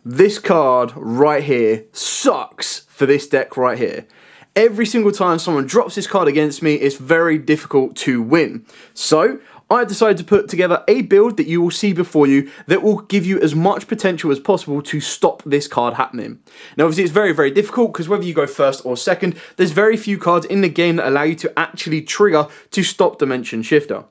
This card right here sucks for this deck right here. Every single time someone drops this card against me, it's very difficult to win. So I decided to put together a build that you will see before you that will give you as much potential as possible to stop this card happening. Now obviously it's very, very difficult because whether you go first or second, there's very few cards in the game that allow you to actually trigger to stop Dimension Shifter.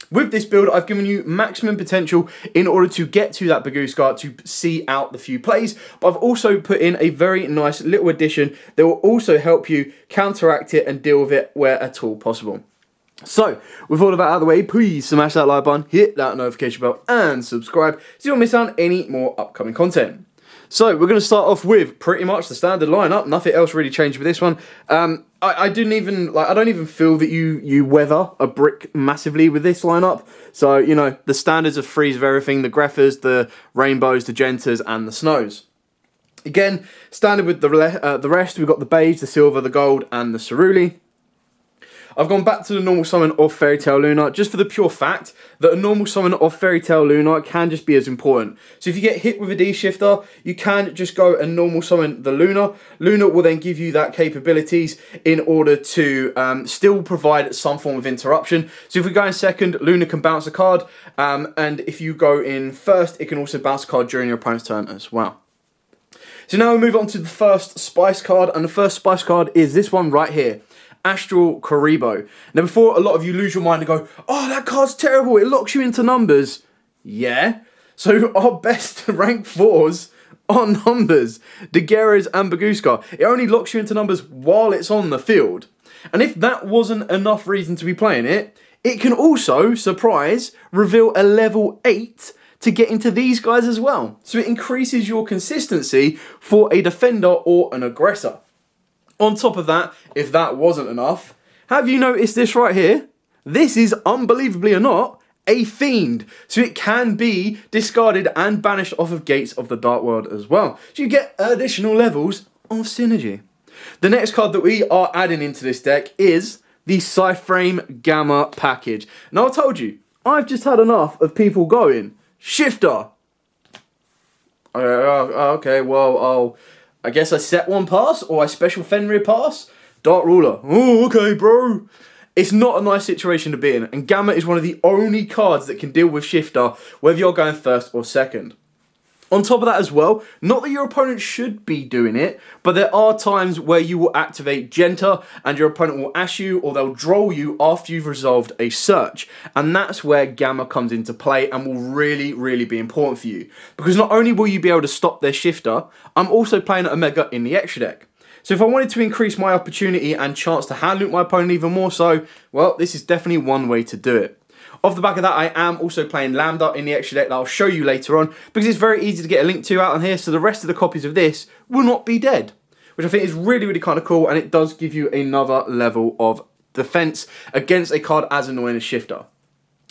With this build, I've given you maximum potential in order to get to that Bagooska to see out the few plays, but I've also put in a very nice little addition that will also help you counteract it and deal with it where at all possible. So, with all of that out of the way, please smash that like button, hit that notification bell, and subscribe so you don't miss out on any more upcoming content. So, we're going to start off with pretty much the standard lineup. Nothing else really changed with this one. I don't even feel that you weather a brick massively with this lineup. So, you know, the standards of freeze of everything, the Greffers, the Rainbows, the Gentas, and the Snows. Again, standard with the rest, we've got the Beige, the Silver, the Gold, and the Ceruli. I've gone back to the normal summon of Fairy Tail Luna, just for the pure fact that a normal summon of Fairy Tail Luna can just be as important. So if you get hit with a D-Shifter, you can just go and normal summon the Luna. Luna will then give you that capabilities in order to still provide some form of interruption. So if we go in second, Luna can bounce a card, and if you go in first, it can also bounce a card during your opponent's turn as well. So now we move on to the first Spice card, and the first Spice card is this one right here. Astral Kuriboh. Now before a lot of you lose your mind and go, oh, that card's terrible, it locks you into numbers. Yeah, so our best rank 4s are numbers, Daguerreo's and Bagooska. It only locks you into numbers while it's on the field. And if that wasn't enough reason to be playing it, it can also, surprise, reveal a level 8 to get into these guys as well. So it increases your consistency for a defender or an aggressor. On top of that, if that wasn't enough, have you noticed this right here? This is, unbelievably or not, a Fiend. So it can be discarded and banished off of Gates of the Dark World as well. So you get additional levels of synergy. The next card that we are adding into this deck is the PSI-Frame Gamma package. Now I told you, I've just had enough of people going, Shifter. Okay, well, I guess I set one pass, or I special Fenrir pass. Dark Ruler. Oh, okay, bro. It's not a nice situation to be in, and Gamma is one of the only cards that can deal with Shifter, whether you're going first or second. On top of that as well, not that your opponent should be doing it, but there are times where you will activate Genta and your opponent will ash you or they'll droll you after you've resolved a search. And that's where Gamma comes into play and will really, really be important for you. Because not only will you be able to stop their Shifter, I'm also playing Omega in the extra deck. So if I wanted to increase my opportunity and chance to hand loop my opponent even more so, well, this is definitely one way to do it. Off the back of that, I am also playing Lambda in the extra deck that I'll show you later on, because it's very easy to get a link to out on here, so the rest of the copies of this will not be dead, which I think is really, really kind of cool, and it does give you another level of defense against a card as annoying as Shifter.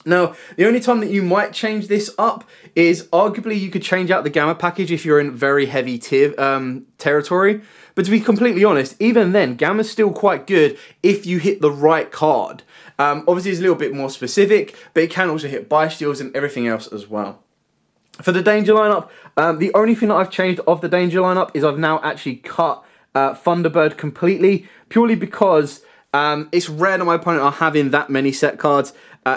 Now, the only time that you might change this up is arguably you could change out the Gamma package if you're in very heavy territory. But to be completely honest, even then, Gamma's still quite good if you hit the right card. Obviously, it's a little bit more specific, but it can also hit buy steals and everything else as well. For the Danger lineup, the only thing that I've changed of the Danger lineup is I've now actually cut Thunderbird completely, purely because it's rare that my opponent are having that many set cards.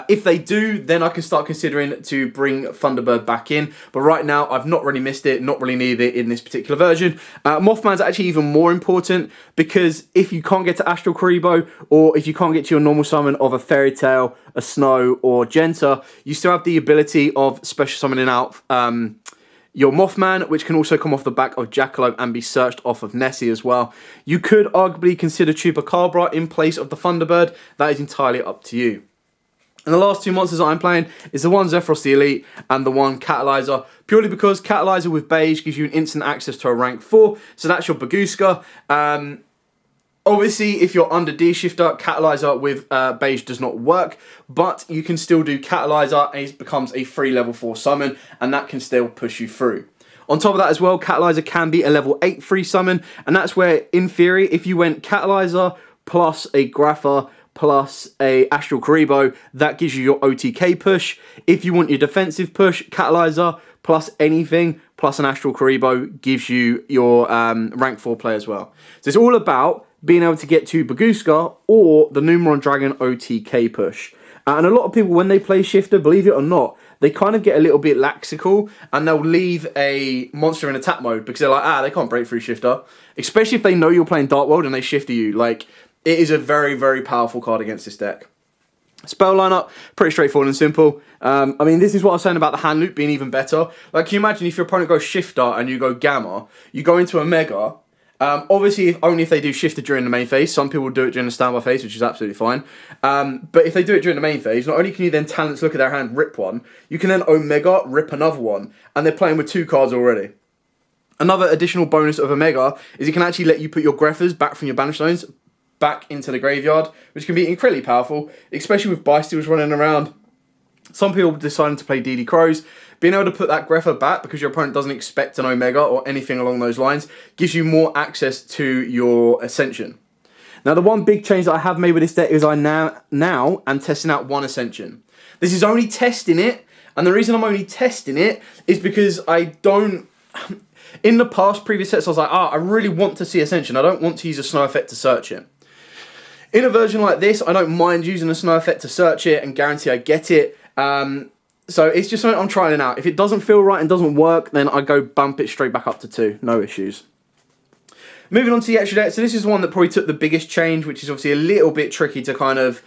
If they do, then I can start considering to bring Thunderbird back in. But right now, I've not really missed it, not really needed it in this particular version. Mothman's actually even more important, because if you can't get to Astral Kuriboh, or if you can't get to your normal summon of a Fairy Tail, a Snow, or Genta, you still have the ability of special summoning out your Mothman, which can also come off the back of Jackalope and be searched off of Nessie as well. You could arguably consider Chupacabra in place of the Thunderbird. That is entirely up to you. And the last two monsters that I'm playing is the one Zephyros the Elite and the one Catalyzer, purely because Catalyzer with Beige gives you an instant access to a rank 4, so that's your Bagooska. Obviously, if you're under D-Shifter, Catalyzer with Beige does not work, but you can still do Catalyzer and it becomes a free level 4 summon, and that can still push you through. On top of that as well, Catalyzer can be a level 8 free summon, and that's where, in theory, if you went Catalyzer plus a Graffer plus a Astral Kuriboh, that gives you your OTK push. If you want your defensive push, Catalyzer plus anything, plus an Astral Kuriboh gives you your rank 4 play as well. So it's all about being able to get to Baguska or the Numeron Dragon OTK push. And a lot of people, when they play Shifter, believe it or not, they kind of get a little bit laxical and they'll leave a monster in attack mode because they're like, they can't break through Shifter. Especially if they know you're playing Darkworld and they Shifter you. Like, it is a very, very powerful card against this deck. Spell lineup, pretty straightforward and simple. I mean, this is what I was saying about the hand loop being even better. Like, can you imagine if your opponent goes Shifter and you go Gamma, you go into a Mega. Obviously, only if they do Shifter during the main phase. Some people do it during the standby phase, which is absolutely fine. But if they do it during the main phase, not only can you then Talents look at their hand, rip one, you can then Omega, rip another one, and they're playing with 2 cards already. Another additional bonus of Omega is it can actually let you put your Greffers back from your Banish Zones back into the graveyard, which can be incredibly powerful, especially with Bysteals running around. Some people deciding to play DD Crows. Being able to put that Greffer back because your opponent doesn't expect an Omega or anything along those lines gives you more access to your Ascension. Now, the one big change that I have made with this deck is I now am testing out 1 Ascension. This is only testing it, and the reason I'm only testing it is because I don't... In the past, previous sets, I was like, I really want to see Ascension. I don't want to use a snow effect to search it. In a version like this, I don't mind using a snow effect to search it and guarantee I get it. So it's just something I'm trying out. If it doesn't feel right and doesn't work, then I go bump it straight back up to 2. No issues. Moving on to the extra deck. So this is one that probably took the biggest change, which is obviously a little bit tricky to kind of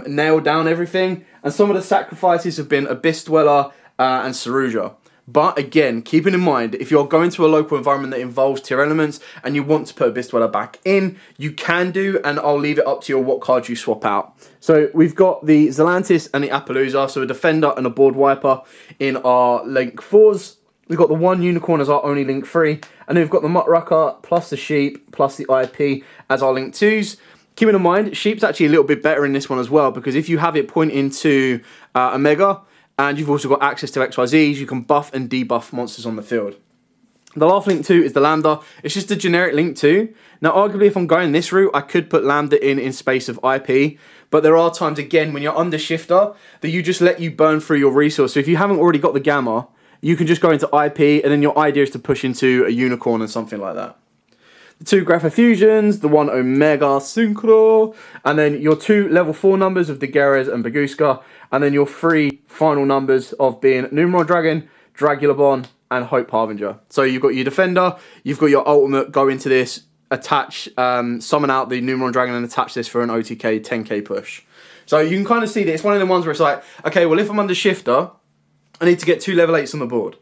nail down everything. And some of the sacrifices have been Abyss Dweller and Saruja. But again, keeping in mind, if you're going to a local environment that involves tier elements and you want to put Abyss Dweller back in, you can do, and I'll leave it up to you what cards you swap out. So we've got the Zelantis and the Appaloosa, so a Defender and a Board Wiper in our Link 4s. We've got the 1 Unicorn as our only Link 3, and then we've got the Muttrucker plus the Sheep plus the IP as our Link 2s. Keeping in mind, Sheep's actually a little bit better in this one as well, because if you have it point into a Mega, and you've also got access to XYZs, you can buff and debuff monsters on the field. The last Link 2 is the Lambda. It's just a generic Link 2. Now, arguably, if I'm going this route, I could put Lambda in space of IP. But there are times, again, when you're under Shifter, that you just let you burn through your resource. So if you haven't already got the Gamma, you can just go into IP, and then your idea is to push into a Unicorn or something like that. The 2 Grapha Fusions, the 1 Omega Synchro, and then your 2 level 4 numbers of Daguerres and Baguska, and then your 3 final numbers of being Numeron Dragon, Dragulabon, and Hope Harbinger. So you've got your Defender, you've got your ultimate, go into this, attach, summon out the Numeron Dragon and attach this for an OTK 10k push. So you can kind of see that it's one of the ones where it's like, okay, well if I'm under Shifter, I need to get 2 level 8s on the board.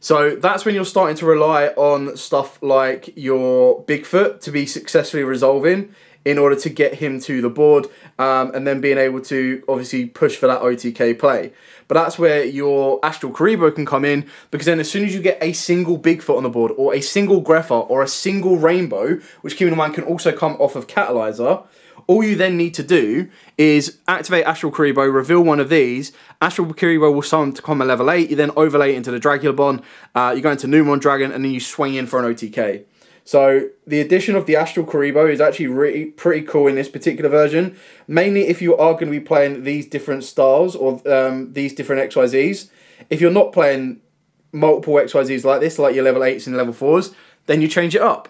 So that's when you're starting to rely on stuff like your Bigfoot to be successfully resolving in order to get him to the board, and then being able to obviously push for that OTK play. But that's where your Astral Kuriboh can come in, because then as soon as you get a single Bigfoot on the board, or a single Greffer, or a single Rainbow, which keep in mind can also come off of Catalyzer, all you then need to do is activate Astral Kuriboh, reveal one of these. Astral Kuriboh will summon to come a level 8. You then overlay it into the Dragulabon. You go into Numeron Dragon, and then you swing in for an OTK. So the addition of the Astral Kuriboh is actually really pretty cool in this particular version. Mainly if you are going to be playing these different styles or these different XYZs. If you're not playing multiple XYZs like this, like your level 8s and level 4s, then you change it up.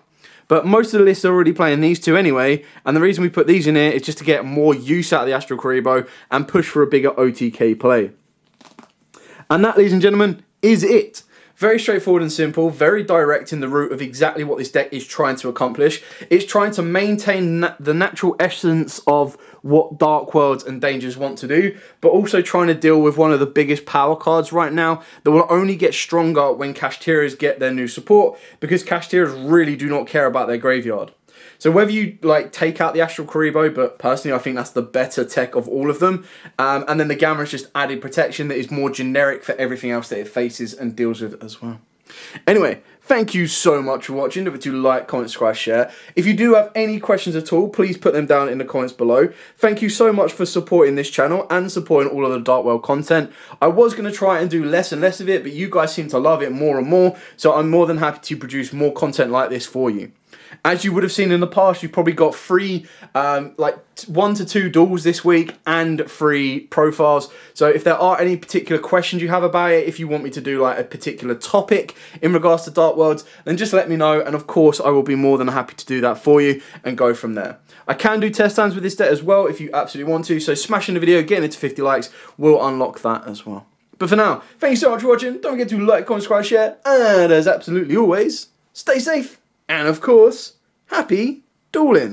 But most of the lists are already playing these 2 anyway, and the reason we put these in here is just to get more use out of the Astral Kuriboh and push for a bigger OTK play. And that, ladies and gentlemen, is it. Very straightforward and simple, very direct in the route of exactly what this deck is trying to accomplish. It's trying to maintain the natural essence of what Dark Worlds and Dangers want to do, but also trying to deal with one of the biggest power cards right now that will only get stronger when Kashtira's get their new support, because Kashtiras really do not care about their graveyard. So whether you like take out the Astral Kuriboh, but personally I think that's the better tech of all of them, and then the Gamma is just added protection that is more generic for everything else that it faces and deals with as well. Anyway, thank you so much for watching. Don't forget to like, comment, subscribe, share. If you do have any questions at all, please put them down in the comments below. Thank you so much for supporting this channel and supporting all of the Dark World content. I was going to try and do less and less of it, but you guys seem to love it more and more, so I'm more than happy to produce more content like this for you. As you would have seen in the past, you've probably got free, like 1 to 2 duels this week and free profiles. So if there are any particular questions you have about it, if you want me to do like a particular topic in regards to Dark Worlds, then just let me know. And of course, I will be more than happy to do that for you and go from there. I can do test times with this deck as well if you absolutely want to. So smashing the video, getting it to 50 likes will unlock that as well. But for now, thank you so much for watching. Don't forget to like, comment, subscribe, share. And as absolutely always, stay safe. And of course, happy dueling.